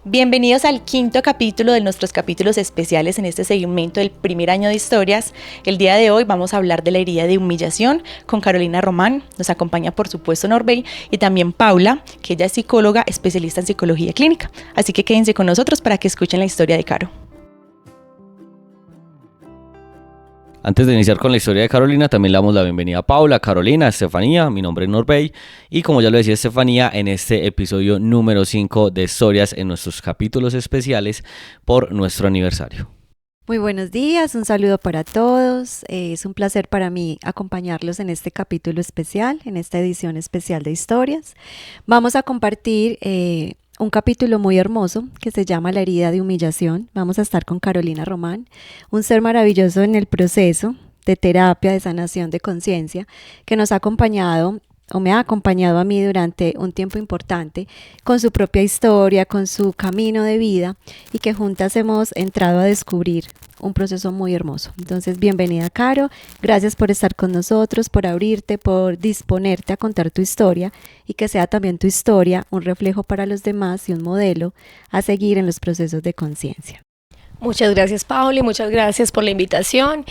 Bienvenidos al quinto capítulo de nuestros capítulos especiales en este segmento del primer año de historias. El día de hoy vamos a hablar de la herida de humillación con Carolina Román. Nos acompaña por supuesto Norbey y también Paula, que ella es psicóloga especialista en psicología clínica. Así que quédense con nosotros para que escuchen la historia de Caro. Antes de iniciar con la historia de Carolina, también le damos la bienvenida a Paula, Carolina, Estefanía, mi nombre es Norbey y como ya lo decía Estefanía, en este episodio número 5 de historias en nuestros capítulos especiales por nuestro aniversario. Muy buenos días, un saludo para todos. Es un placer para mí acompañarlos en este capítulo especial, en esta edición especial de historias. Vamos a compartir un capítulo muy hermoso que se llama La herida de humillación. Vamos a estar con Carolina Román, un ser maravilloso en el proceso de terapia, de sanación de conciencia, que nos ha acompañado o me ha acompañado a mí durante un tiempo importante con su propia historia, con su camino de vida y que juntas hemos entrado a descubrir un proceso muy hermoso. Entonces, bienvenida Caro, gracias por estar con nosotros, por abrirte, por disponerte a contar tu historia y que sea también tu historia un reflejo para los demás y un modelo a seguir en los procesos de conciencia. Muchas gracias, Pauli, muchas gracias por la invitación.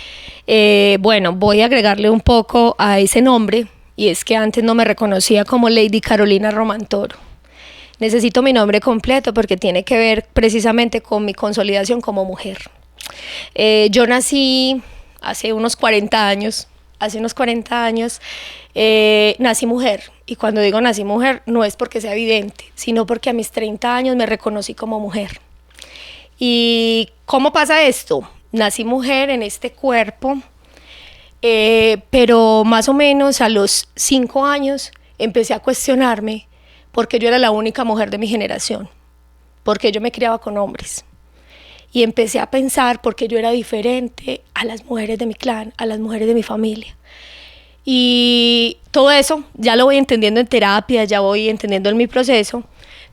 Bueno, voy a agregarle un poco a ese nombre. Y es que antes no me reconocía como Lady Carolina Román Toro. Necesito mi nombre completo porque tiene que ver precisamente con mi consolidación como mujer. Yo nací hace unos 40 años. Nací mujer. Y cuando digo nací mujer, no es porque sea evidente, sino porque a mis 30 años me reconocí como mujer. ¿Y cómo pasa esto? Nací mujer en este cuerpo. Pero más o menos a los 5 años empecé a cuestionarme porque yo era la única mujer de mi generación, porque yo me criaba con hombres y empecé a pensar porque yo era diferente a las mujeres de mi clan, a las mujeres de mi familia. Y todo eso ya lo voy entendiendo en terapia, ya voy entendiendo en mi proceso,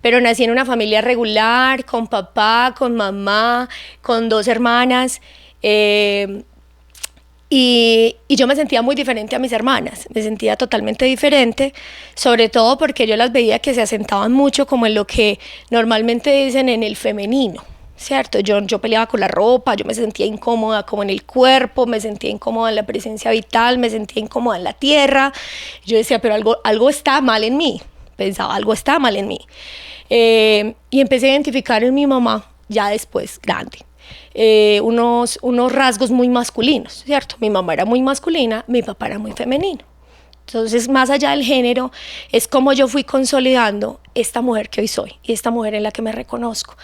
pero nací en una familia regular, con papá, con mamá, con 2 hermanas, y yo me sentía muy diferente a mis hermanas, me sentía totalmente diferente, sobre todo porque yo las veía que se asentaban mucho como en lo que normalmente dicen en el femenino, ¿cierto? Yo peleaba con la ropa, yo me sentía incómoda como en el cuerpo, me sentía incómoda en la presencia vital, me sentía incómoda en la tierra. Yo decía, pero algo está mal en mí, pensaba, algo está mal en mí. Y empecé a identificar en mi mamá, ya después, grande. Unos rasgos muy masculinos, ¿cierto? Mi mamá era muy masculina, mi papá era muy femenino. Entonces, más allá del género, es como yo fui consolidando esta mujer que hoy soy y esta mujer en la que me reconozco.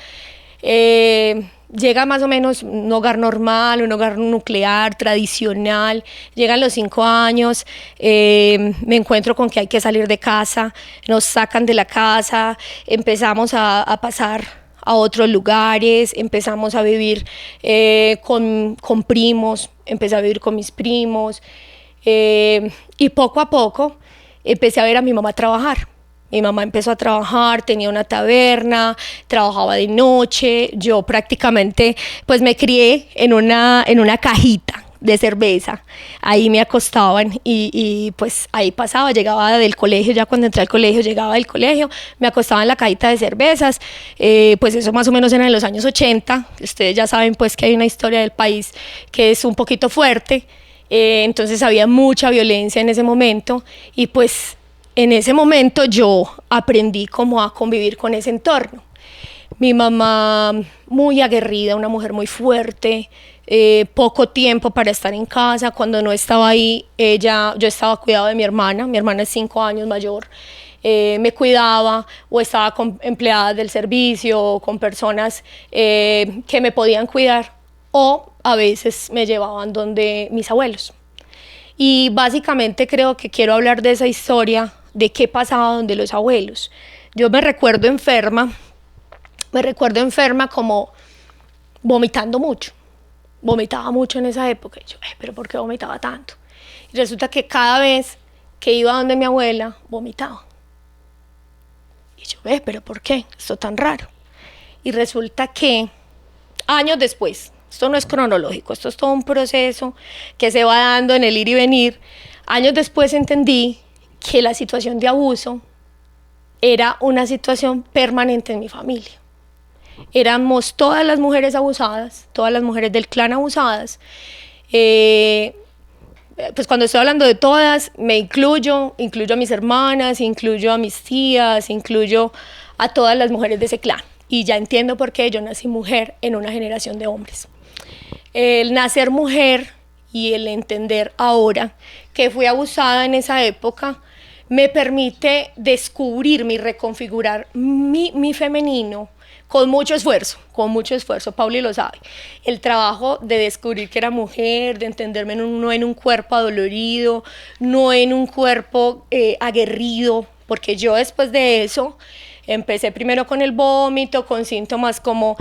Llega más o menos un hogar normal, un hogar nuclear, tradicional. Llegan los 5 años, me encuentro con que hay que salir de casa, nos sacan de la casa, empezamos a pasar a otros lugares, empezamos a vivir con primos, empecé a vivir con mis primos y poco a poco empecé a ver a mi mamá trabajar. Mi mamá empezó a trabajar, tenía una taberna, trabajaba de noche, yo prácticamente pues me crié en una cajita de cerveza, ahí me acostaban y pues ahí pasaba, llegaba del colegio, ya cuando entré al colegio, llegaba del colegio, me acostaba en la cajita de cervezas, pues eso más o menos era en los años 80, ustedes ya saben pues que hay una historia del país que es un poquito fuerte, entonces había mucha violencia en ese momento y pues en ese momento yo aprendí cómo a convivir con ese entorno. Mi mamá muy aguerrida, una mujer muy fuerte, poco tiempo para estar en casa. Cuando no estaba ahí, yo estaba cuidado de mi hermana es 5 años mayor, me cuidaba o estaba con empleadas del servicio o con personas que me podían cuidar o a veces me llevaban donde mis abuelos. Y básicamente creo que quiero hablar de esa historia, de qué pasaba donde los abuelos. Yo me recuerdo enferma como vomitando mucho. Vomitaba mucho en esa época. Y yo, ¿pero por qué vomitaba tanto? Y resulta que cada vez que iba donde mi abuela, vomitaba. Y yo, ¿pero por qué? Esto es tan raro. Y resulta que años después, esto no es cronológico, esto es todo un proceso que se va dando en el ir y venir. Años después entendí que la situación de abuso era una situación permanente en mi familia. éramos todas las mujeres abusadas, todas las mujeres del clan abusadas. Pues cuando estoy hablando de todas, me incluyo a mis hermanas, incluyo a mis tías, incluyo a todas las mujeres de ese clan. Y ya entiendo por qué yo nací mujer en una generación de hombres. El nacer mujer y el entender ahora que fui abusada en esa época me permite descubrirme y reconfigurar mi femenino con mucho esfuerzo, Pauli lo sabe. El trabajo de descubrir que era mujer, de entenderme no en un cuerpo adolorido, no en un cuerpo aguerrido, porque yo después de eso empecé primero con el vómito, con síntomas como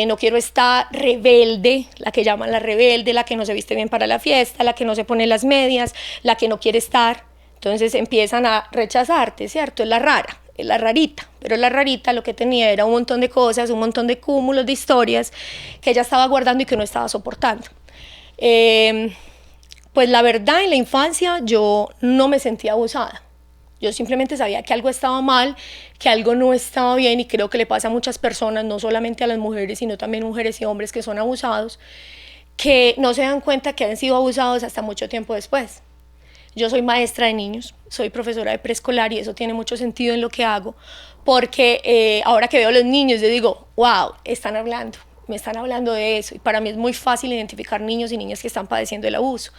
no quiero estar, rebelde, la que llaman la rebelde, la que no se viste bien para la fiesta, la que no se pone las medias, la que no quiere estar. Entonces empiezan a rechazarte, ¿cierto? Es la rara. Es la rarita, pero la rarita lo que tenía era un montón de cosas, un montón de cúmulos de historias que ella estaba guardando y que no estaba soportando. Pues la verdad, en la infancia yo no me sentía abusada. Yo simplemente sabía que algo estaba mal, que algo no estaba bien, y creo que le pasa a muchas personas, no solamente a las mujeres, sino también mujeres y hombres que son abusados, que no se dan cuenta que han sido abusados hasta mucho tiempo después. Yo soy maestra de niños, soy profesora de preescolar y eso tiene mucho sentido en lo que hago, porque ahora que veo a los niños yo digo, wow, me están hablando de eso, y para mí es muy fácil identificar niños y niñas que están padeciendo el abuso.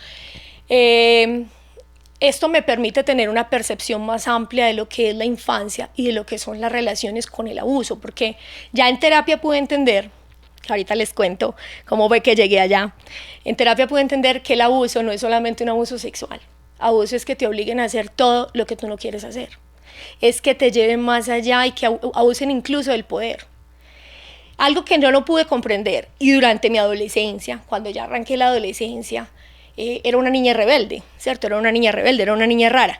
Esto me permite tener una percepción más amplia de lo que es la infancia y de lo que son las relaciones con el abuso, porque ya en terapia pude entender, ahorita les cuento cómo fue que llegué allá, en terapia pude entender que el abuso no es solamente un abuso sexual. Abuso es que te obliguen a hacer todo lo que tú no quieres hacer. Es que te lleven más allá y que abusen incluso del poder. Algo que no lo pude comprender, y durante mi adolescencia, cuando ya arranqué la adolescencia, era una niña rebelde, ¿cierto? Era una niña rebelde, era una niña rara.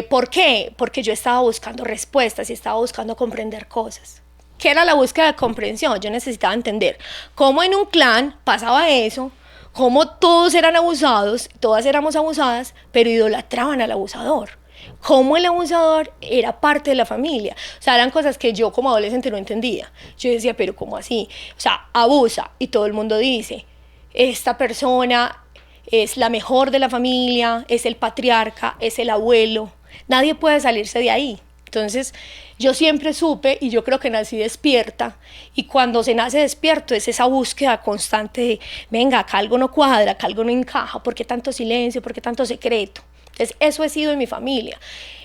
¿Por qué? Porque yo estaba buscando respuestas y estaba buscando comprender cosas. ¿Qué era la búsqueda de comprensión? Yo necesitaba entender cómo en un clan pasaba eso, cómo todos eran abusados, todas éramos abusadas, pero idolatraban al abusador. Cómo el abusador era parte de la familia. O sea, eran cosas que yo como adolescente no entendía. Yo decía, pero ¿cómo así? O sea, abusa y todo el mundo dice, esta persona es la mejor de la familia, es el patriarca, es el abuelo. Nadie puede salirse de ahí. Entonces, yo siempre supe, y yo creo que nací despierta, y cuando se nace despierto es esa búsqueda constante de, venga, acá algo no cuadra, acá algo no encaja, ¿por qué tanto silencio, por qué tanto secreto? Entonces, eso he sido en mi familia.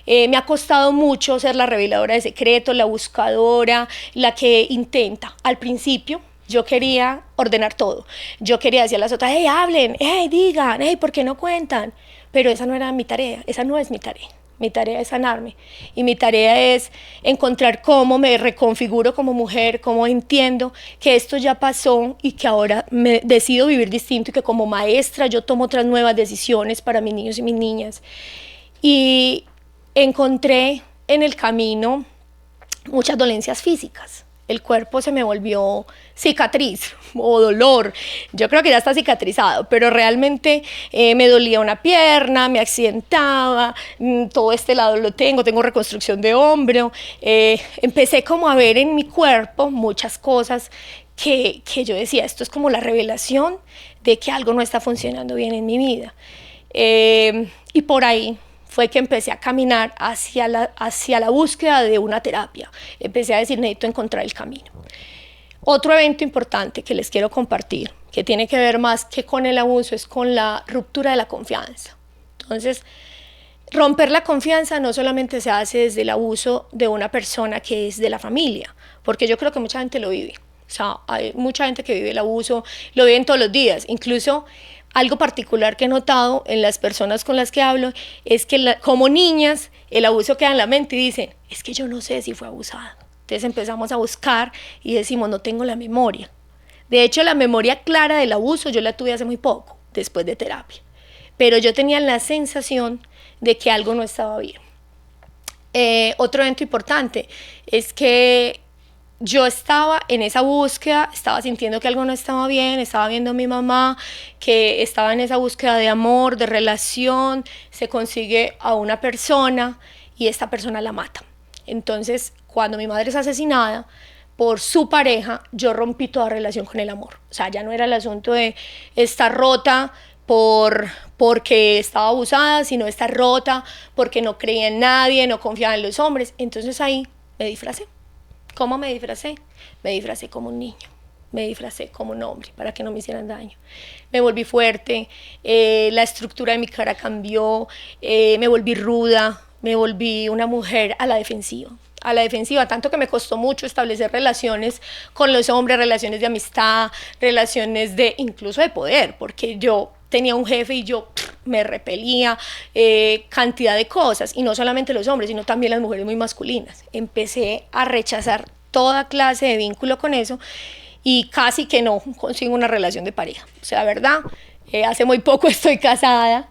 Me ha costado mucho ser la reveladora de secretos, la buscadora, la que intenta. Al principio, yo quería ordenar todo. Yo quería decir a las otras, hey, hablen, hey, digan, hey, ¿por qué no cuentan? Pero esa no era mi tarea, esa no es mi tarea. Mi tarea es sanarme y mi tarea es encontrar cómo me reconfiguro como mujer, cómo entiendo que esto ya pasó y que ahora me decido vivir distinto, y que como maestra yo tomo otras nuevas decisiones para mis niños y mis niñas. Y encontré en el camino muchas dolencias físicas. El cuerpo se me volvió cicatriz o dolor. Yo creo que ya está cicatrizado, pero realmente me dolía una pierna, me accidentaba, todo este lado lo tengo reconstrucción de hombro. Empecé como a ver en mi cuerpo muchas cosas que yo decía, esto es como la revelación de que algo no está funcionando bien en mi vida. Y por ahí fue que empecé a caminar hacia la búsqueda de una terapia. Empecé a decir, necesito encontrar el camino. Otro evento importante que les quiero compartir, que tiene que ver más que con el abuso, es con la ruptura de la confianza. Entonces, romper la confianza no solamente se hace desde el abuso de una persona que es de la familia, porque yo creo que mucha gente lo vive. O sea, hay mucha gente que vive el abuso, lo viven todos los días, incluso. Algo particular que he notado en las personas con las que hablo es que como niñas el abuso queda en la mente y dicen, es que yo no sé si fue abusada. Entonces empezamos a buscar y decimos, no tengo la memoria. De hecho, la memoria clara del abuso yo la tuve hace muy poco, después de terapia. Pero yo tenía la sensación de que algo no estaba bien. Otro evento importante es que yo estaba en esa búsqueda, estaba sintiendo que algo no estaba bien, estaba viendo a mi mamá que estaba en esa búsqueda de amor, de relación, se consigue a una persona y esta persona la mata. Entonces, cuando mi madre es asesinada, por su pareja, yo rompí toda relación con el amor. O sea, ya no era el asunto de estar rota porque estaba abusada, sino estar rota porque no creía en nadie, no confiaba en los hombres. Entonces ahí me disfracé. ¿Cómo me disfracé? Me disfracé como un niño, me disfracé como un hombre para que no me hicieran daño. Me volví fuerte, la estructura de mi cara cambió, me volví ruda, me volví una mujer a la defensiva, tanto que me costó mucho establecer relaciones con los hombres, relaciones de amistad, relaciones de incluso de poder, porque yo tenía un jefe y yo me repelía, cantidad de cosas, y no solamente los hombres, sino también las mujeres muy masculinas. Empecé a rechazar toda clase de vínculo con eso y casi que no consigo una relación de pareja. O sea, verdad, hace muy poco estoy casada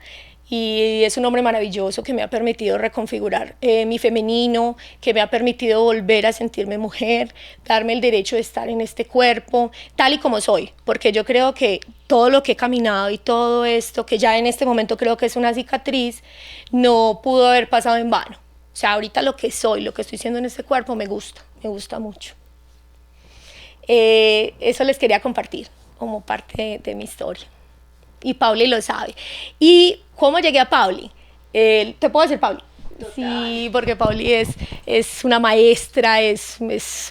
y es un hombre maravilloso que me ha permitido reconfigurar mi femenino, que me ha permitido volver a sentirme mujer, darme el derecho de estar en este cuerpo, tal y como soy, porque yo creo que todo lo que he caminado y todo esto, que ya en este momento creo que es una cicatriz, no pudo haber pasado en vano. O sea, ahorita lo que soy, lo que estoy siendo en este cuerpo me gusta mucho. Eso les quería compartir como parte de mi historia. Y Pauli lo sabe. ¿Y cómo llegué a Pauli? ¿Te puedo decir Pauli? Total. Sí, porque Pauli es una maestra, es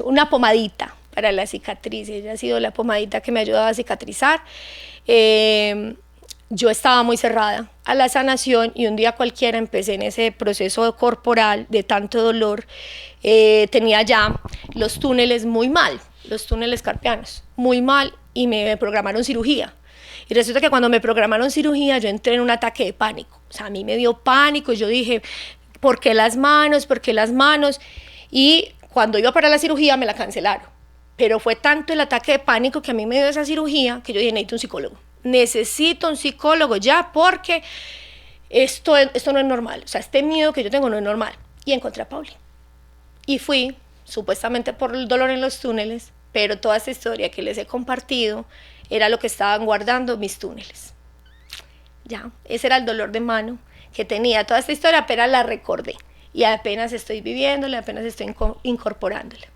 una pomadita para la cicatriz. Ella ha sido la pomadita que me ha ayudado a cicatrizar. Yo estaba muy cerrada a la sanación y un día cualquiera empecé en ese proceso corporal de tanto dolor. Tenía ya los túneles muy mal, los túneles carpianos muy mal, y me programaron cirugía. Y resulta que cuando me programaron cirugía yo entré en un ataque de pánico. O sea, a mí me dio pánico y yo dije, ¿por qué las manos? ¿Por qué las manos? Y cuando iba para la cirugía me la cancelaron. Pero fue tanto el ataque de pánico que a mí me dio esa cirugía que yo dije, necesito un psicólogo. Necesito un psicólogo ya, porque esto no es normal. O sea, este miedo que yo tengo no es normal. Y encontré a Pauli. Y fui, supuestamente por el dolor en los túneles, pero toda esta historia que les he compartido era lo que estaban guardando mis túneles. Ya, ese era el dolor de mano que tenía. Toda esta historia apenas la recordé y apenas estoy viviéndola, apenas estoy incorporándola.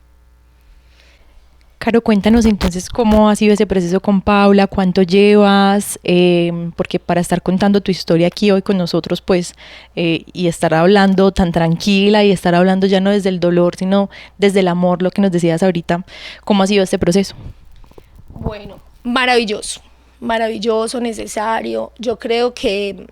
Caro, cuéntanos entonces cómo ha sido ese proceso con Paula, cuánto llevas, porque para estar contando tu historia aquí hoy con nosotros, pues, y estar hablando tan tranquila y estar hablando ya no desde el dolor, sino desde el amor, lo que nos decías ahorita, ¿cómo ha sido este proceso? Bueno, maravilloso, necesario. Yo creo que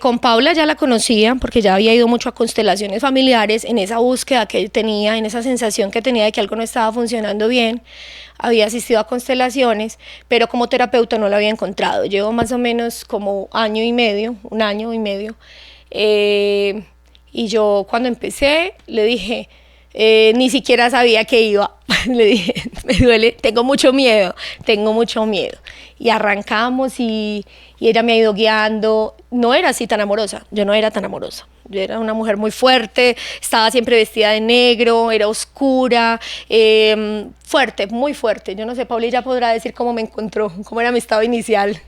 con Paula ya la conocía porque ya había ido mucho a constelaciones familiares, en esa búsqueda que tenía, en esa sensación que tenía de que algo no estaba funcionando bien. Había asistido a constelaciones, pero como terapeuta no lo había encontrado. Llevo más o menos como un año y medio. Y yo cuando empecé le dije, ni siquiera sabía que iba. Le dije, me duele, tengo mucho miedo. Y arrancamos y ella me ha ido guiando. No era así tan amorosa, yo no era tan amorosa. Yo era una mujer muy fuerte, estaba siempre vestida de negro, era oscura, fuerte, muy fuerte. Yo no sé, Pauli ya podrá decir cómo me encontró, cómo era mi estado inicial.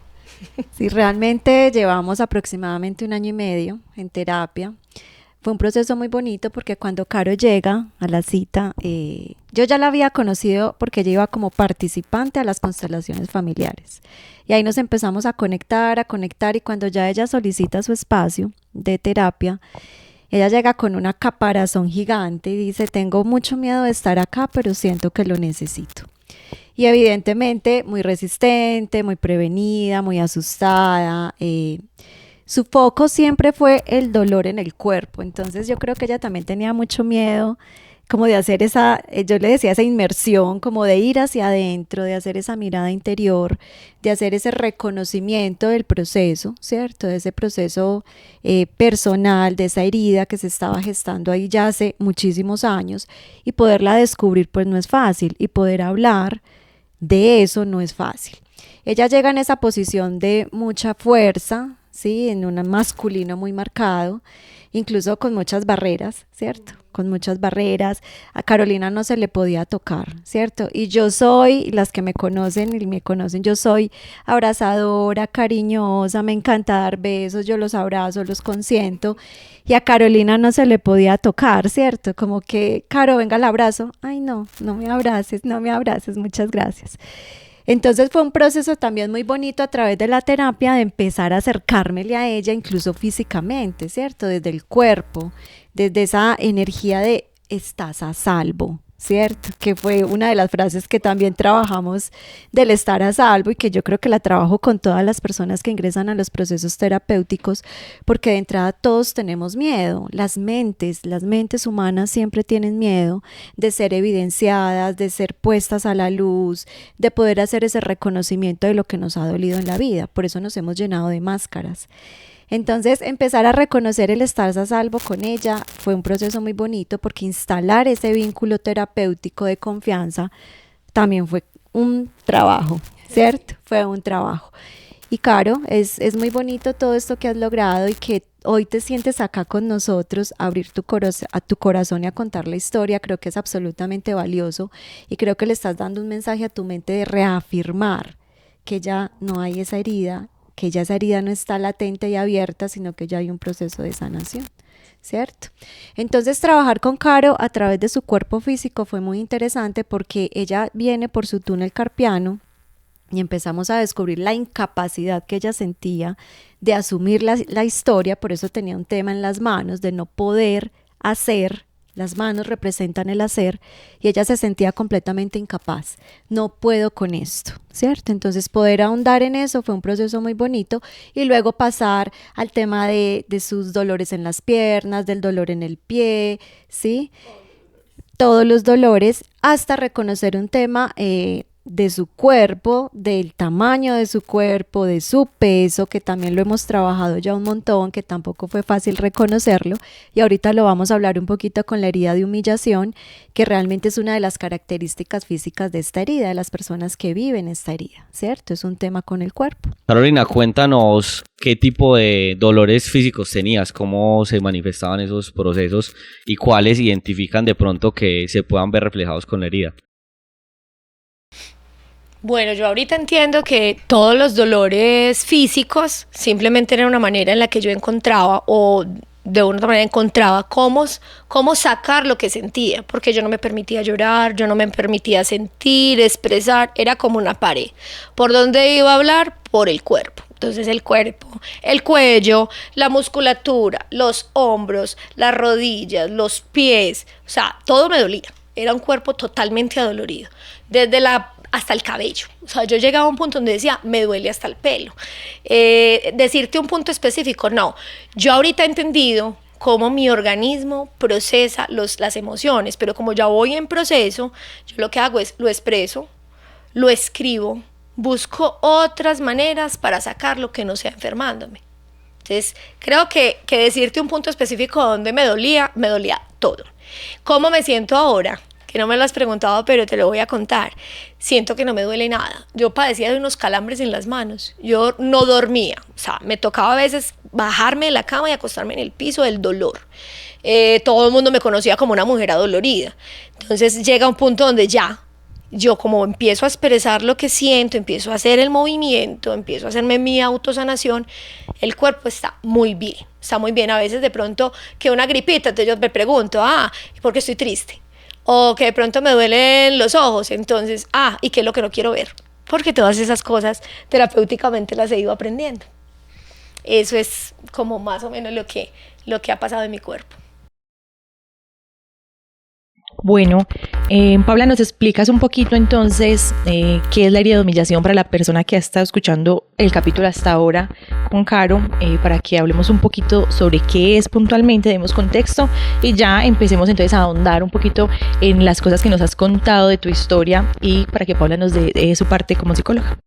Sí, realmente llevamos aproximadamente 1 año y medio en terapia. Fue un proceso muy bonito porque cuando Caro llega a la cita, yo ya la había conocido porque ella iba como participante a las constelaciones familiares. Y ahí nos empezamos a conectar y cuando ya ella solicita su espacio de terapia, ella llega con una caparazón gigante y dice, tengo mucho miedo de estar acá, pero siento que lo necesito. Y evidentemente muy resistente, muy prevenida, muy asustada. Su foco siempre fue el dolor en el cuerpo, entonces yo creo que ella también tenía mucho miedo como de hacer yo le decía esa inmersión, como de ir hacia adentro, de hacer esa mirada interior, de hacer ese reconocimiento del proceso, ¿cierto? De ese proceso personal, de esa herida que se estaba gestando ahí ya hace muchísimos años, y poderla descubrir pues no es fácil, y poder hablar de eso no es fácil. Ella llega en esa posición de mucha fuerza, ¿sí? En un masculino muy marcado, incluso con muchas barreras, ¿cierto? Con muchas barreras. A Carolina no se le podía tocar, ¿cierto? Y yo soy, las que me conocen y me conocen, yo soy abrazadora, cariñosa, me encanta dar besos, yo los abrazo, los consiento. Y a Carolina no se le podía tocar, ¿cierto? Como que, Caro, venga, el abrazo. Ay, no, no me abraces, muchas gracias. Entonces fue un proceso también muy bonito a través de la terapia de empezar a acercármele a ella, incluso físicamente, ¿cierto? Desde el cuerpo, desde esa energía de estás a salvo, ¿cierto? Que fue una de las frases que también trabajamos del estar a salvo y que yo creo que la trabajo con todas las personas que ingresan a los procesos terapéuticos, porque de entrada todos tenemos miedo. Las mentes humanas siempre tienen miedo de ser evidenciadas, de ser puestas a la luz, de poder hacer ese reconocimiento de lo que nos ha dolido en la vida. Por eso nos hemos llenado de máscaras. Entonces, empezar a reconocer el estar a salvo con ella fue un proceso muy bonito, porque instalar ese vínculo terapéutico de confianza también fue un trabajo, ¿cierto? Fue un trabajo. Y Caro, es muy bonito todo esto que has logrado y que hoy te sientes acá con nosotros, a abrir a tu corazón y a contar la historia. Creo que es absolutamente valioso y creo que le estás dando un mensaje a tu mente de reafirmar que ya no hay esa herida, que ya esa herida no está latente y abierta, sino que ya hay un proceso de sanación, ¿cierto? Entonces, trabajar con Caro a través de su cuerpo físico fue muy interesante, porque ella viene por su túnel carpiano y empezamos a descubrir la incapacidad que ella sentía de asumir la historia. Por eso tenía un tema en las manos de no poder hacer. Las manos representan el hacer y ella se sentía completamente incapaz. No puedo con esto, ¿cierto? Entonces, poder ahondar en eso fue un proceso muy bonito, y luego pasar al tema de sus dolores en las piernas, del dolor en el pie, ¿sí? Todos los dolores, hasta reconocer un tema de su cuerpo, del tamaño de su cuerpo, de su peso, que también lo hemos trabajado ya un montón, que tampoco fue fácil reconocerlo, y ahorita lo vamos a hablar un poquito con la herida de humillación, que realmente es una de las características físicas de esta herida, de las personas que viven esta herida, ¿cierto? Es un tema con el cuerpo. Carolina, cuéntanos qué tipo de dolores físicos tenías, cómo se manifestaban esos procesos y cuáles identifican de pronto que se puedan ver reflejados con la herida. Bueno, yo ahorita entiendo que todos los dolores físicos simplemente era una manera en la que yo encontraba, o de una otra manera encontraba cómo sacar lo que sentía, porque yo no me permitía llorar, yo no me permitía sentir, expresar, era como una pared. ¿Por dónde iba a hablar? Por el cuerpo. Entonces el cuerpo, el cuello, la musculatura, los hombros, las rodillas, los pies, o sea, todo me dolía. Era un cuerpo totalmente adolorido, hasta el cabello. O sea, yo llegaba a un punto donde decía, me duele hasta el pelo. Decirte un punto específico, no. Yo ahorita he entendido cómo mi organismo procesa las emociones, pero como ya voy en proceso, yo lo que hago es lo expreso, lo escribo, busco otras maneras para sacarlo que no sea enfermándome. Entonces, creo que decirte un punto específico donde me dolía todo. ¿Cómo me siento ahora? Que no me lo has preguntado, pero te lo voy a contar. Siento que no me duele nada. Yo padecía de unos calambres en las manos. Yo no dormía. O sea, me tocaba a veces bajarme de la cama y acostarme en el piso del dolor. Todo el mundo me conocía como una mujer adolorida. Entonces llega un punto donde ya, yo como empiezo a expresar lo que siento, empiezo a hacer el movimiento, empiezo a hacerme mi autosanación, el cuerpo está muy bien. Está muy bien. A veces de pronto que una gripita, entonces yo me pregunto, ¿por qué estoy triste? O que de pronto me duelen los ojos, entonces, ¿y qué es lo que no quiero ver? Porque todas esas cosas terapéuticamente las he ido aprendiendo. Eso es como más o menos lo que ha pasado en mi cuerpo. Bueno, Paula, ¿nos explicas un poquito entonces qué es la herida de humillación para la persona que ha estado escuchando el capítulo hasta ahora con Caro, para que hablemos un poquito sobre qué es puntualmente, demos contexto y ya empecemos entonces a ahondar un poquito en las cosas que nos has contado de tu historia, y para que Paula nos dé su parte como psicóloga?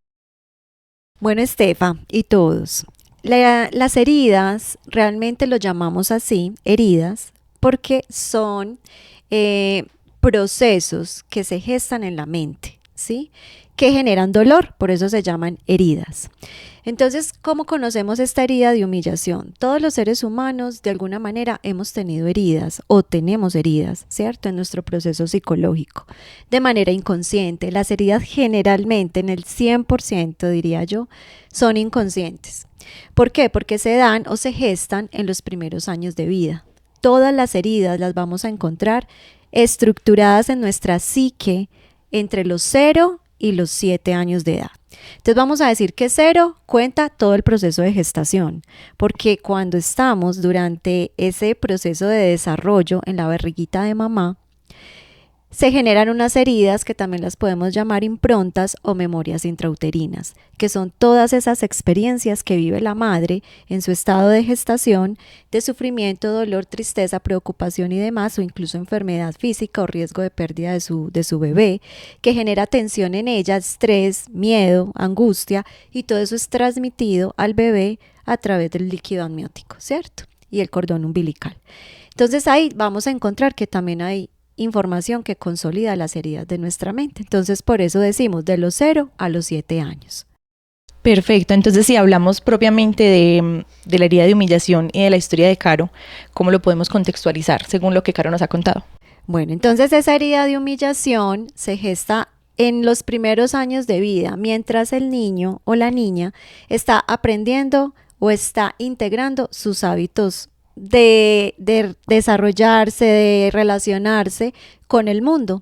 Bueno, Estefa y todos, las heridas realmente lo llamamos así, heridas, porque son procesos que se gestan en la mente, ¿sí? Que generan dolor, por eso se llaman heridas. Entonces, ¿cómo conocemos esta herida de humillación? Todos los seres humanos de alguna manera hemos tenido heridas o tenemos heridas, ¿cierto? En nuestro proceso psicológico, de manera inconsciente. Las heridas generalmente, en el 100% diría yo, son inconscientes. ¿Por qué? Porque se dan o se gestan en los primeros años de vida. Todas las heridas las vamos a encontrar estructuradas en nuestra psique entre los 0 y los 7 años de edad. Entonces vamos a decir que 0 cuenta todo el proceso de gestación, porque cuando estamos durante ese proceso de desarrollo en la barriguita de mamá, se generan unas heridas que también las podemos llamar improntas o memorias intrauterinas, que son todas esas experiencias que vive la madre en su estado de gestación, de sufrimiento, dolor, tristeza, preocupación y demás, o incluso enfermedad física o riesgo de pérdida de su bebé, que genera tensión en ella, estrés, miedo, angustia, y todo eso es transmitido al bebé a través del líquido amniótico, ¿cierto? Y el cordón umbilical. Entonces ahí vamos a encontrar que también hay información que consolida las heridas de nuestra mente. Entonces, por eso decimos de los 0 a los 7 años. Perfecto, entonces si hablamos propiamente de la herida de humillación y de la historia de Caro, ¿cómo lo podemos contextualizar según lo que Caro nos ha contado? Bueno, entonces esa herida de humillación se gesta en los primeros años de vida, mientras el niño o la niña está aprendiendo o está integrando sus hábitos de desarrollarse, de relacionarse con el mundo.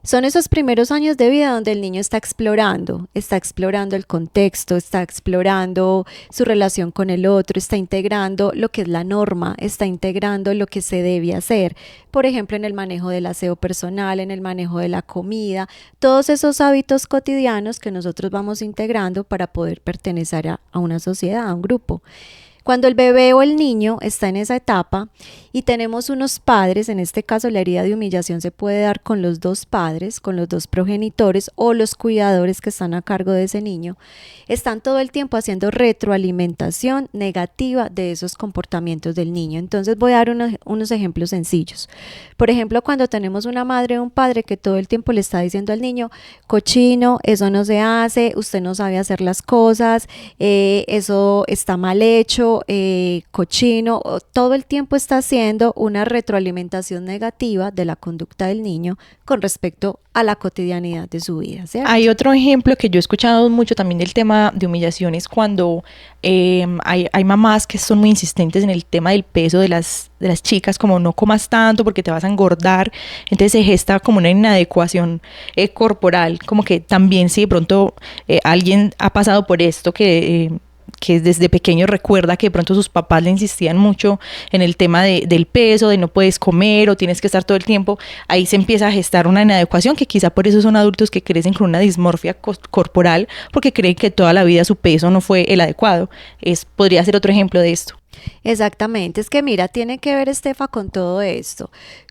Son esos primeros años de vida donde el niño está explorando el contexto, está explorando su relación con el otro, está integrando lo que es la norma, está integrando lo que se debe hacer, por ejemplo, en el manejo del aseo personal, en el manejo de la comida, todos esos hábitos cotidianos que nosotros vamos integrando para poder pertenecer a una sociedad, a un grupo. Cuando el bebé o el niño está en esa etapa y tenemos unos padres, en este caso la herida de humillación se puede dar con los dos padres, con los dos progenitores o los cuidadores que están a cargo de ese niño, están todo el tiempo haciendo retroalimentación negativa de esos comportamientos del niño. Entonces voy a dar unos ejemplos sencillos. Por ejemplo, cuando tenemos una madre o un padre que todo el tiempo le está diciendo al niño, cochino, eso no se hace, usted no sabe hacer las cosas, eso está mal hecho, cochino, todo el tiempo está haciendo una retroalimentación negativa de la conducta del niño con respecto a la cotidianidad de su vida, ¿cierto? Hay otro ejemplo que yo he escuchado mucho también del tema de humillaciones cuando hay mamás que son muy insistentes en el tema del peso de las chicas, como no comas tanto porque te vas a engordar, entonces se gesta como una inadecuación corporal, como que también si de pronto alguien ha pasado por esto que desde pequeño recuerda que de pronto sus papás le insistían mucho en el tema del peso, de no puedes comer o tienes que estar todo el tiempo, ahí se empieza a gestar una inadecuación que quizá por eso son adultos que crecen con una dismorfia corporal porque creen que toda la vida su peso no fue el adecuado. Podría ser otro ejemplo de esto. Exactamente, es que mira, tiene que ver Estefa con todo esto,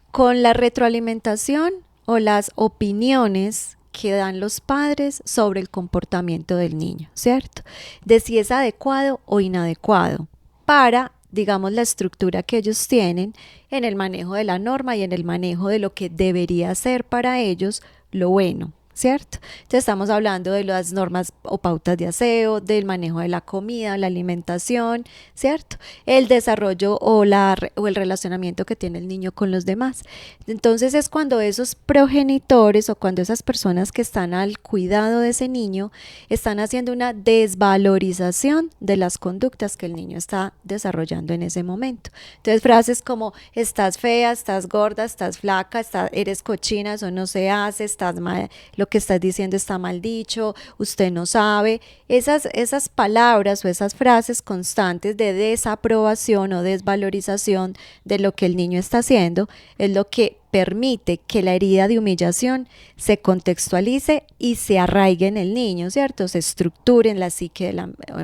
con la retroalimentación o las opiniones que dan los padres sobre el comportamiento del niño, ¿cierto? De si es adecuado o inadecuado para, digamos, la estructura que ellos tienen en el manejo de la norma y en el manejo de lo que debería ser para ellos lo bueno, ¿cierto? Entonces estamos hablando de las normas o pautas de aseo, del manejo de la comida, la alimentación, ¿cierto? El desarrollo o el relacionamiento que tiene el niño con los demás. Entonces es cuando esos progenitores o cuando esas personas que están al cuidado de ese niño están haciendo una desvalorización de las conductas que el niño está desarrollando en ese momento. Entonces frases como estás fea, estás gorda, estás flaca, eres cochina, eso no se hace, estás mal, lo que estás diciendo está mal dicho, usted no sabe, esas palabras o esas frases constantes de desaprobación o desvalorización de lo que el niño está haciendo es lo que permite que la herida de humillación se contextualice y se arraigue en el niño, ¿cierto? Se estructure en la psique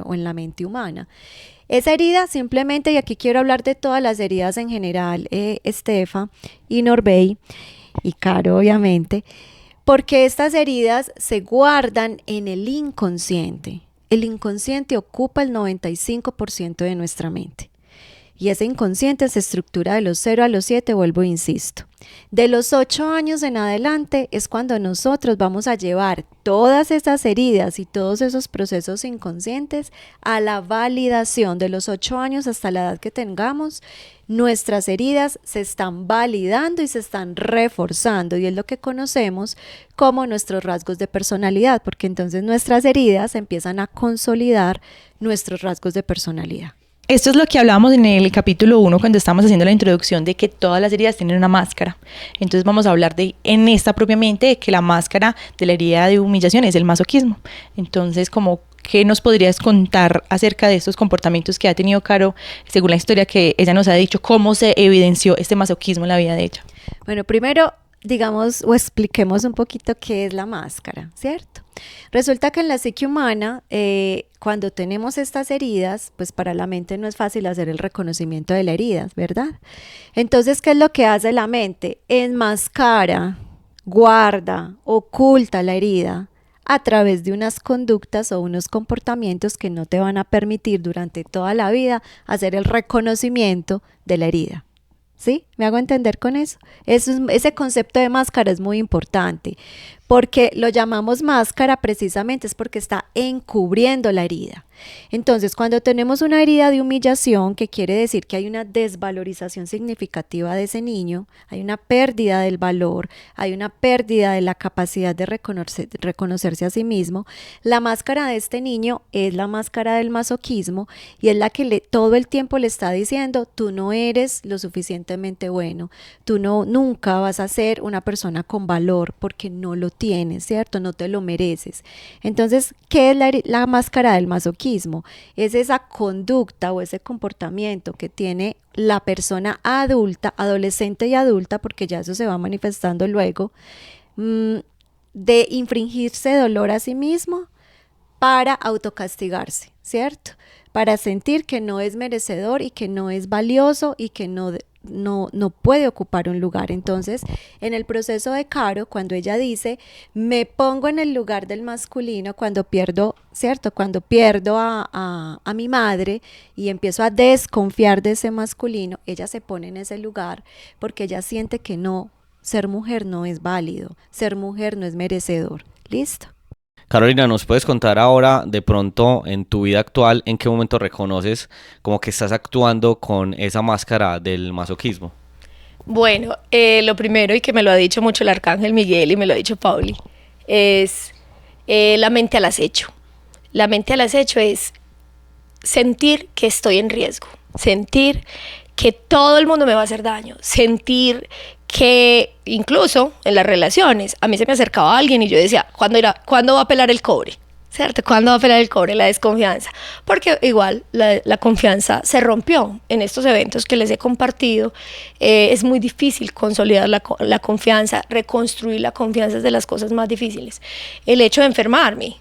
o en la mente humana. Esa herida simplemente, y aquí quiero hablar de todas las heridas en general, Estefa y Norbey y Caro obviamente, porque estas heridas se guardan en el inconsciente. El inconsciente ocupa el 95% de nuestra mente. y ese inconsciente se estructura de los 0 a los 7, vuelvo e insisto. De los 8 años en adelante es cuando nosotros vamos a llevar todas esas heridas y todos esos procesos inconscientes a la validación. De los 8 años hasta la edad que tengamos, nuestras heridas se están validando y se están reforzando, y es lo que conocemos como nuestros rasgos de personalidad, porque entonces nuestras heridas empiezan a consolidar nuestros rasgos de personalidad. Esto es lo que hablábamos en el capítulo 1 cuando estábamos haciendo la introducción de que todas las heridas tienen una máscara. Entonces vamos a hablar en esta propiamente de que la máscara de la herida de humillación es el masoquismo. Entonces, ¿qué nos podrías contar acerca de estos comportamientos que ha tenido Caro, según la historia que ella nos ha dicho, cómo se evidenció este masoquismo en la vida de ella? Bueno, primero digamos o expliquemos un poquito qué es la máscara, ¿cierto? Resulta que en la psique humana, cuando tenemos estas heridas, pues para la mente no es fácil hacer el reconocimiento de la herida, ¿verdad? Entonces, ¿qué es lo que hace la mente? Enmascara, guarda, oculta la herida a través de unas conductas o unos comportamientos que no te van a permitir durante toda la vida hacer el reconocimiento de la herida. ¿Sí? ¿Me hago entender con eso? Ese concepto de máscara es muy importante, porque lo llamamos máscara precisamente es porque está encubriendo la herida. Entonces, cuando tenemos una herida de humillación, que quiere decir que hay una desvalorización significativa de ese niño, hay una pérdida del valor, hay una pérdida de la capacidad de reconocerse a sí mismo, la máscara de este niño es la máscara del masoquismo, y es la que todo el tiempo le está diciendo: tú no eres lo suficientemente bueno, tú nunca vas a ser una persona con valor porque no lo tienes, ¿cierto? No te lo mereces. Entonces, ¿qué es la máscara del masoquismo? Es esa conducta o ese comportamiento que tiene la persona adulta, adolescente y adulta, porque ya eso se va manifestando luego, de infringirse dolor a sí mismo para autocastigarse, ¿cierto? Para sentir que no es merecedor y que no es valioso y que no puede ocupar un lugar. Entonces, en el proceso de Caro, cuando ella dice, me pongo en el lugar del masculino, cuando pierdo, ¿cierto? Cuando pierdo a mi madre y empiezo a desconfiar de ese masculino, ella se pone en ese lugar porque ella siente que ser mujer no es válido, ser mujer no es merecedor. ¿Listo? Carolina, ¿nos puedes contar ahora, de pronto, en tu vida actual, en qué momento reconoces como que estás actuando con esa máscara del masoquismo? Bueno, lo primero, y que me lo ha dicho mucho el Arcángel Miguel y me lo ha dicho Pauli, es la mente al acecho. La mente al acecho es sentir que estoy en riesgo, sentir que todo el mundo me va a hacer daño, sentir que incluso en las relaciones a mí se me acercaba alguien y yo decía, ¿cuándo va a pelar el cobre? ¿Cierto? ¿Cuándo va a pelar el cobre? La desconfianza. Porque igual la confianza se rompió en estos eventos que les he compartido. Es muy difícil consolidar la confianza, reconstruir la confianza es de las cosas más difíciles. El hecho de enfermarme,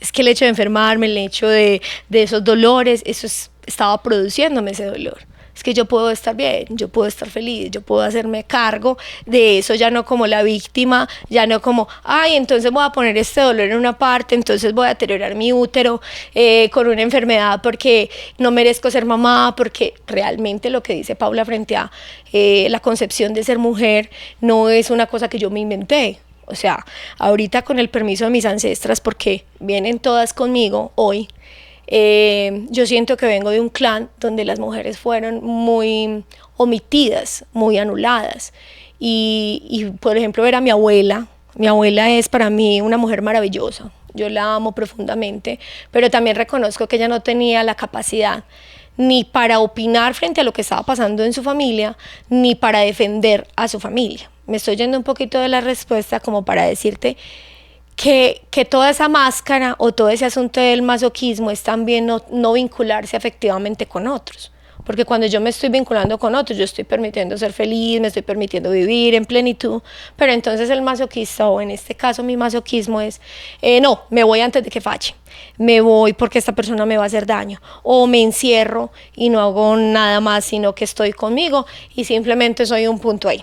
el hecho de esos dolores, estaba produciéndome ese dolor. Es que yo puedo estar bien, yo puedo estar feliz, yo puedo hacerme cargo de eso, ya no como la víctima, ya no como, entonces voy a poner este dolor en una parte, entonces voy a deteriorar mi útero con una enfermedad porque no merezco ser mamá, porque realmente lo que dice Paula frente a la concepción de ser mujer no es una cosa que yo me inventé. O sea, ahorita con el permiso de mis ancestras, porque vienen todas conmigo hoy, yo siento que vengo de un clan donde las mujeres fueron muy omitidas, muy anuladas. Y por ejemplo, ver a mi abuela es para mí una mujer maravillosa. Yo la amo profundamente, pero también reconozco que ella no tenía la capacidad ni para opinar frente a lo que estaba pasando en su familia, ni para defender a su familia. Me estoy yendo un poquito de la respuesta como para decirte que toda esa máscara o todo ese asunto del masoquismo es también no vincularse afectivamente con otros. Porque cuando yo me estoy vinculando con otros, yo estoy permitiendo ser feliz, me estoy permitiendo vivir en plenitud, pero entonces el masoquista, o en este caso mi masoquismo es, no, me voy antes de que falle, me voy porque esta persona me va a hacer daño, o me encierro y no hago nada más, sino que estoy conmigo y simplemente soy un punto ahí.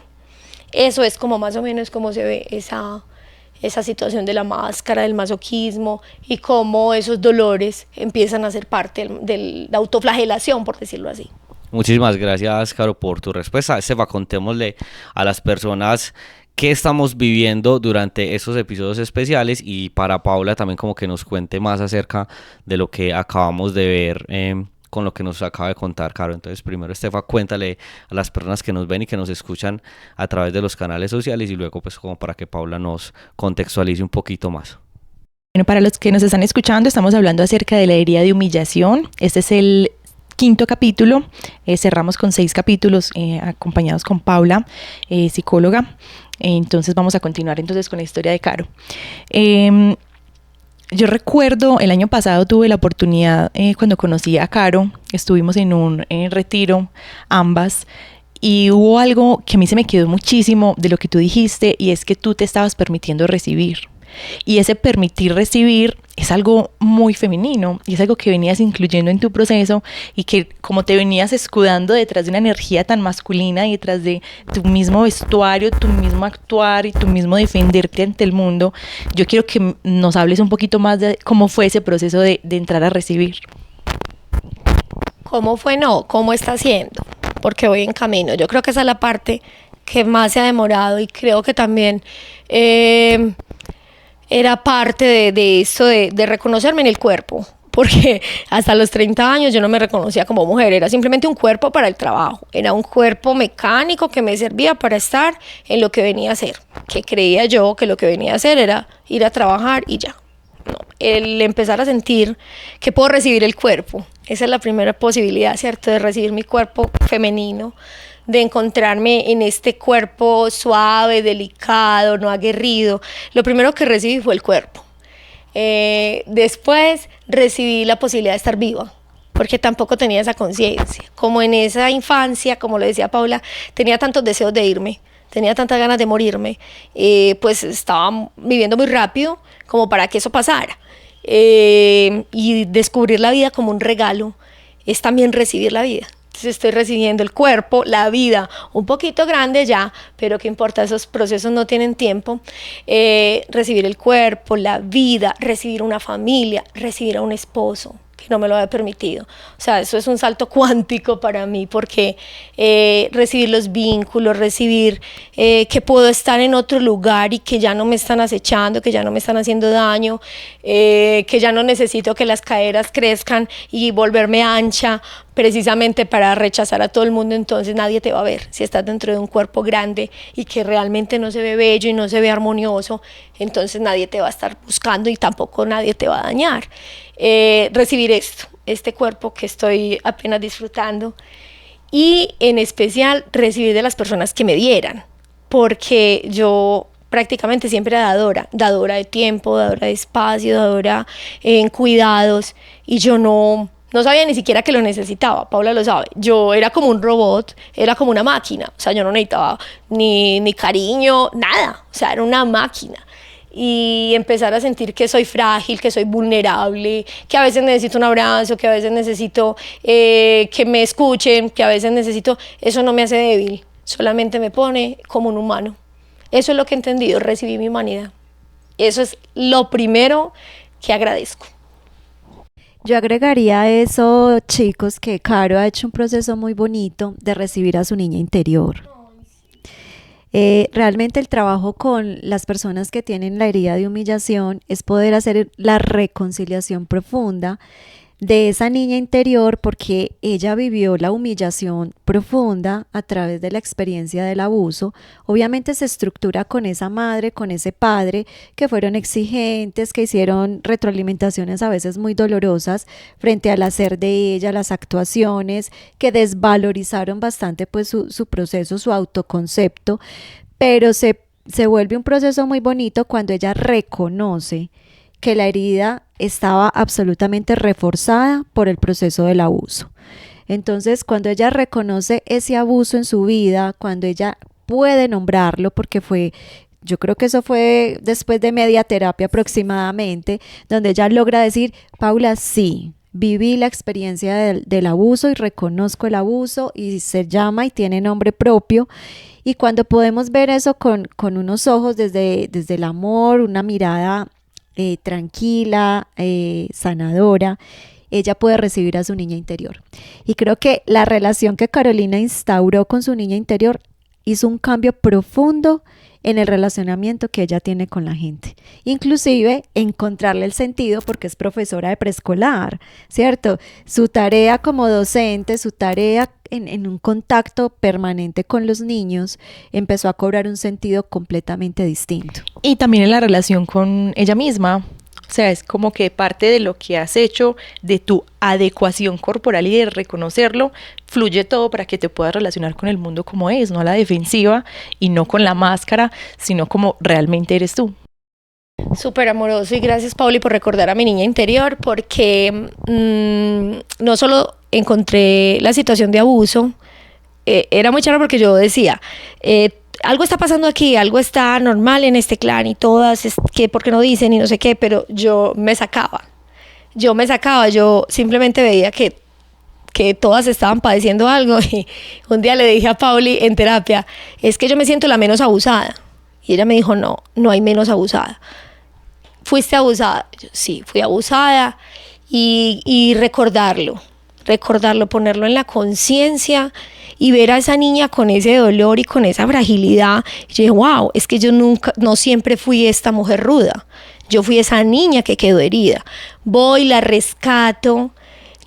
Eso es como más o menos como se ve esa situación de la máscara, del masoquismo, y cómo esos dolores empiezan a ser parte de la autoflagelación, por decirlo así. Muchísimas gracias, Caro, por tu respuesta. Estefa, contémosle a las personas qué estamos viviendo durante estos episodios especiales, y para Paula también como que nos cuente más acerca de lo que acabamos de ver con lo que nos acaba de contar Caro. Entonces primero, Estefa, cuéntale a las personas que nos ven y que nos escuchan a través de los canales sociales, y luego pues como para que Paula nos contextualice un poquito más. Bueno, para los que nos están escuchando, estamos hablando acerca de la herida de humillación. Este es el quinto capítulo. Cerramos con 6 capítulos acompañados con Paula, psicóloga. Entonces vamos a continuar entonces con la historia de Caro. Yo recuerdo el año pasado tuve la oportunidad, cuando conocí a Caro, estuvimos en un retiro ambas, y hubo algo que a mí se me quedó muchísimo de lo que tú dijiste, y es que tú te estabas permitiendo recibir. Y ese permitir recibir es algo muy femenino, y es algo que venías incluyendo en tu proceso, y que como te venías escudando detrás de una energía tan masculina y detrás de tu mismo vestuario, tu mismo actuar y tu mismo defenderte ante el mundo, yo quiero que nos hables un poquito más de cómo fue ese proceso de entrar a recibir. ¿Cómo fue? No, ¿cómo está haciendo? Porque voy en camino. Yo creo que esa es la parte que más se ha demorado, y creo que también era parte de esto de reconocerme en el cuerpo, porque hasta los 30 años yo no me reconocía como mujer, era simplemente un cuerpo para el trabajo, era un cuerpo mecánico que me servía para estar en lo que venía a hacer, que creía yo que lo que venía a hacer era ir a trabajar y ya. No, el empezar a sentir que puedo recibir el cuerpo, esa es la primera posibilidad, ¿cierto? De recibir mi cuerpo femenino, de encontrarme en este cuerpo suave, delicado, no aguerrido. Lo primero que recibí fue el cuerpo. Después recibí la posibilidad de estar viva, porque tampoco tenía esa conciencia. Como en esa infancia, como le decía Paula, tenía tantos deseos de irme, tenía tantas ganas de morirme, pues estaba viviendo muy rápido como para que eso pasara. Y descubrir la vida como un regalo es también recibir la vida. Entonces estoy recibiendo el cuerpo, la vida, un poquito grande ya, pero qué importa, esos procesos no tienen tiempo. Recibir el cuerpo, la vida, recibir una familia, recibir a un esposo, que no me lo había permitido. O sea, eso es un salto cuántico para mí, porque recibir los vínculos, recibir que puedo estar en otro lugar y que ya no me están acechando, que ya no me están haciendo daño, que ya no necesito que las caderas crezcan y volverme ancha precisamente para rechazar a todo el mundo. Entonces nadie te va a ver si estás dentro de un cuerpo grande y que realmente no se ve bello y no se ve armonioso. Entonces nadie te va a estar buscando y tampoco nadie te va a dañar. Recibir este cuerpo que estoy apenas disfrutando, y en especial recibir de las personas que me dieran, porque yo prácticamente siempre era dadora de tiempo, dadora de espacio, dadora en cuidados, y yo no sabía ni siquiera que lo necesitaba. Paula lo sabe, yo era como un robot, era como una máquina, o sea, yo no necesitaba ni cariño, nada, o sea, era una máquina. Y empezar a sentir que soy frágil, que soy vulnerable, que a veces necesito un abrazo, que a veces necesito que me escuchen, que a veces necesito... Eso no me hace débil, solamente me pone como un humano. Eso es lo que he entendido, recibí mi humanidad. Eso es lo primero que agradezco. Yo agregaría a eso, chicos, que Caro ha hecho un proceso muy bonito de recibir a su niña interior. Realmente el trabajo con las personas que tienen la herida de humillación es poder hacer la reconciliación profunda de esa niña interior, porque ella vivió la humillación profunda a través de la experiencia del abuso. Obviamente se estructura con esa madre, con ese padre, que fueron exigentes, que hicieron retroalimentaciones a veces muy dolorosas frente al hacer de ella, las actuaciones, que desvalorizaron bastante pues su proceso, su autoconcepto, pero se vuelve un proceso muy bonito cuando ella reconoce que la herida estaba absolutamente reforzada por el proceso del abuso. Entonces, cuando ella reconoce ese abuso en su vida, cuando ella puede nombrarlo, porque yo creo que eso fue después de media terapia aproximadamente, donde ella logra decir, Paula, sí, viví la experiencia del abuso y reconozco el abuso, y se llama y tiene nombre propio. Y cuando podemos ver eso con unos ojos desde el amor, una mirada tranquila, sanadora, ella puede recibir a su niña interior. Y creo que la relación que Carolina instauró con su niña interior hizo un cambio profundo en el relacionamiento que ella tiene con la gente. Inclusive encontrarle el sentido, porque es profesora de preescolar, ¿cierto? Su tarea como docente, su tarea en un contacto permanente con los niños, empezó a cobrar un sentido completamente distinto. Y también en la relación con ella misma. O sea, es como que parte de lo que has hecho, de tu adecuación corporal y de reconocerlo, fluye todo para que te puedas relacionar con el mundo como es, no a la defensiva y no con la máscara, sino como realmente eres tú. Súper amoroso, y gracias, Pauli, por recordar a mi niña interior, porque no solo encontré la situación de abuso, era muy chévere porque yo decía, algo está pasando aquí, algo está normal en este clan y todas, que porque no dicen y no sé qué, pero yo simplemente veía que todas estaban padeciendo algo, y un día le dije a Pauli en terapia, es que yo me siento la menos abusada, y ella me dijo, no hay menos abusada. ¿Fuiste abusada? Yo, sí, fui abusada, y recordarlo, ponerlo en la conciencia y ver a esa niña con ese dolor y con esa fragilidad. Y yo dije, wow, es que yo no siempre fui esta mujer ruda, yo fui esa niña que quedó herida. Voy, la rescato,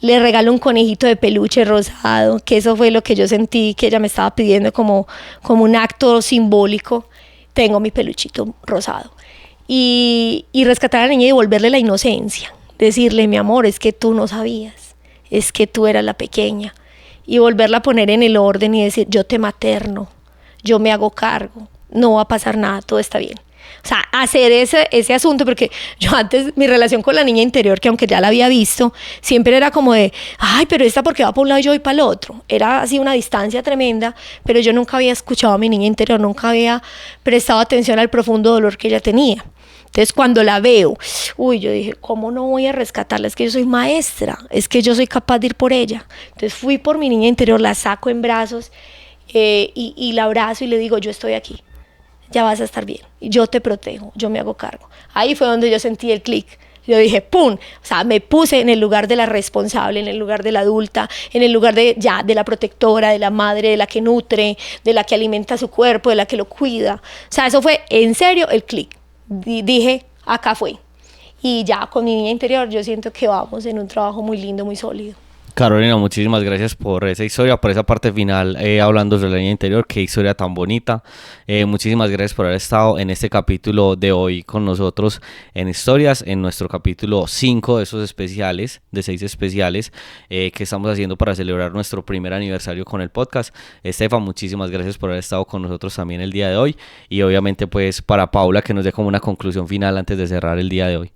le regalo un conejito de peluche rosado, que eso fue lo que yo sentí que ella me estaba pidiendo como un acto simbólico. Tengo mi peluchito rosado. Y rescatar a la niña y devolverle la inocencia. Decirle, mi amor, es que tú no sabías, es que tú eras la pequeña. Y volverla a poner en el orden y decir, yo te materno, yo me hago cargo, no va a pasar nada, todo está bien. O sea, hacer ese asunto, porque yo antes, mi relación con la niña interior, que aunque ya la había visto, siempre era como de, ay, pero esta porque va para un lado y yo voy para el otro. Era así una distancia tremenda, pero yo nunca había escuchado a mi niña interior, nunca había prestado atención al profundo dolor que ella tenía. Entonces, cuando la veo, yo dije, ¿cómo no voy a rescatarla? Es que yo soy maestra, es que yo soy capaz de ir por ella. Entonces, fui por mi niña interior, la saco en brazos y la abrazo y le digo, yo estoy aquí, ya vas a estar bien, yo te protejo, yo me hago cargo. Ahí fue donde yo sentí el clic. Yo dije, ¡pum! O sea, me puse en el lugar de la responsable, en el lugar de la adulta, en el lugar de la protectora, de la madre, de la que nutre, de la que alimenta su cuerpo, de la que lo cuida. O sea, eso fue en serio el clic. Dije, acá fue. Y ya con mi niña interior yo siento que vamos en un trabajo muy lindo, muy sólido. Carolina, muchísimas gracias por esa historia, por esa parte final, hablando sobre la niña interior. Qué historia tan bonita. Muchísimas gracias por haber estado en este capítulo de hoy con nosotros en Historias, en nuestro capítulo 5 de esos especiales, de 6 especiales que estamos haciendo para celebrar nuestro primer aniversario con el podcast. Estefa, muchísimas gracias por haber estado con nosotros también el día de hoy, y obviamente pues para Paula, que nos dé como una conclusión final antes de cerrar el día de hoy.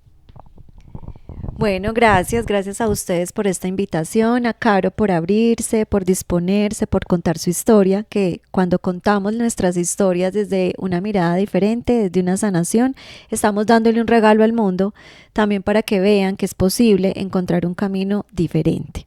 Bueno, gracias a ustedes por esta invitación, a Caro por abrirse, por disponerse, por contar su historia, que cuando contamos nuestras historias desde una mirada diferente, desde una sanación, estamos dándole un regalo al mundo, también para que vean que es posible encontrar un camino diferente.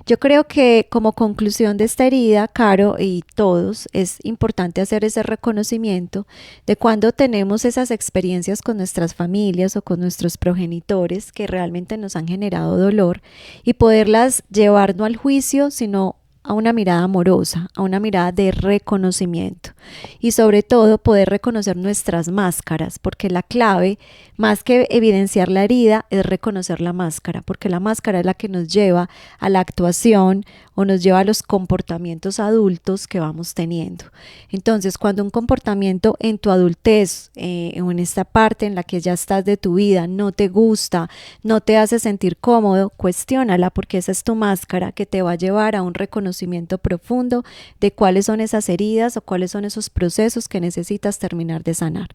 Yo creo que como conclusión de esta herida, Caro y todos, es importante hacer ese reconocimiento de cuando tenemos esas experiencias con nuestras familias o con nuestros progenitores que realmente nos han generado dolor, y poderlas llevar no al juicio, sino a una mirada amorosa, a una mirada de reconocimiento, y sobre todo poder reconocer nuestras máscaras, porque la clave, más que evidenciar la herida, es reconocer la máscara, porque la máscara es la que nos lleva a la actuación o nos lleva a los comportamientos adultos que vamos teniendo. Entonces, cuando un comportamiento en tu adultez o en esta parte en la que ya estás de tu vida no te gusta, no te hace sentir cómodo, cuestiónala, porque esa es tu máscara que te va a llevar a un reconocimiento profundo de cuáles son esas heridas o cuáles son esos procesos que necesitas terminar de sanar.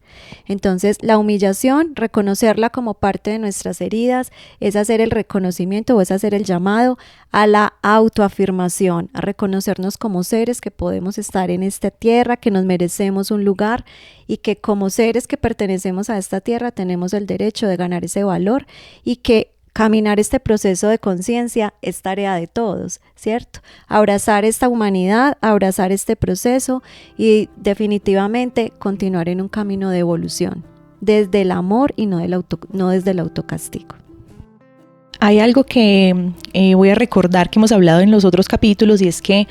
Entonces, la humillación, reconocerla como parte de nuestras heridas, es hacer el reconocimiento o es hacer el llamado a la autoafirmación, a reconocernos como seres que podemos estar en esta tierra, que nos merecemos un lugar y que como seres que pertenecemos a esta tierra tenemos el derecho de ganar ese valor, y que caminar este proceso de conciencia es tarea de todos, ¿cierto? Abrazar esta humanidad, abrazar este proceso y definitivamente continuar en un camino de evolución, desde el amor y no desde el autocastigo. Hay algo que voy a recordar que hemos hablado en los otros capítulos, y es que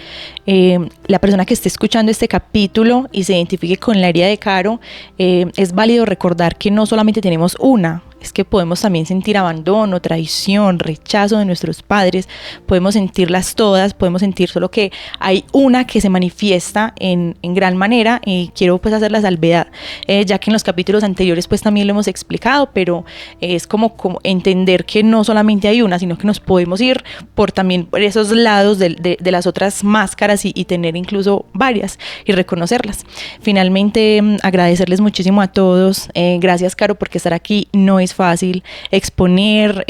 la persona que esté escuchando este capítulo y se identifique con la herida de Caro, es válido recordar que no solamente tenemos una. Es que podemos también sentir abandono, traición, rechazo de nuestros padres, podemos sentirlas todas, podemos sentir solo que hay una que se manifiesta en gran manera, y quiero pues hacer la salvedad, ya que en los capítulos anteriores pues también lo hemos explicado, pero es como entender que no solamente hay una, sino que nos podemos ir por esos lados de las otras máscaras y tener incluso varias y reconocerlas. Finalmente, agradecerles muchísimo a todos. Gracias, Caro, porque estar aquí no es fácil. Exponer,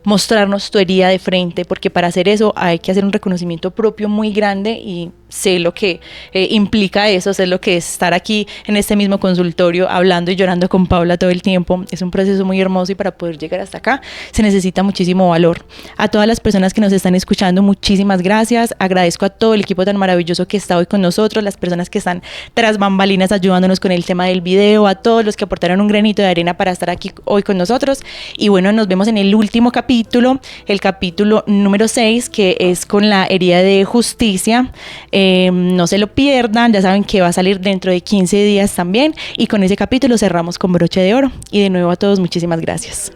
mostrarnos tu herida de frente, porque para hacer eso hay que hacer un reconocimiento propio muy grande, y sé lo que implica eso, sé lo que es estar aquí en este mismo consultorio hablando y llorando con Paula todo el tiempo. Es un proceso muy hermoso, y para poder llegar hasta acá se necesita muchísimo valor. A todas las personas que nos están escuchando, muchísimas gracias. Agradezco a todo el equipo tan maravilloso que está hoy con nosotros, las personas que están tras bambalinas ayudándonos con el tema del video, a todos los que aportaron un granito de arena para estar aquí hoy con nosotros. Y bueno, nos vemos en el último capítulo, el capítulo número 6, que es con la herida de justicia. No se lo pierdan, ya saben que va a salir dentro de 15 días también, y con ese capítulo cerramos con broche de oro. Y de nuevo a todos, muchísimas gracias.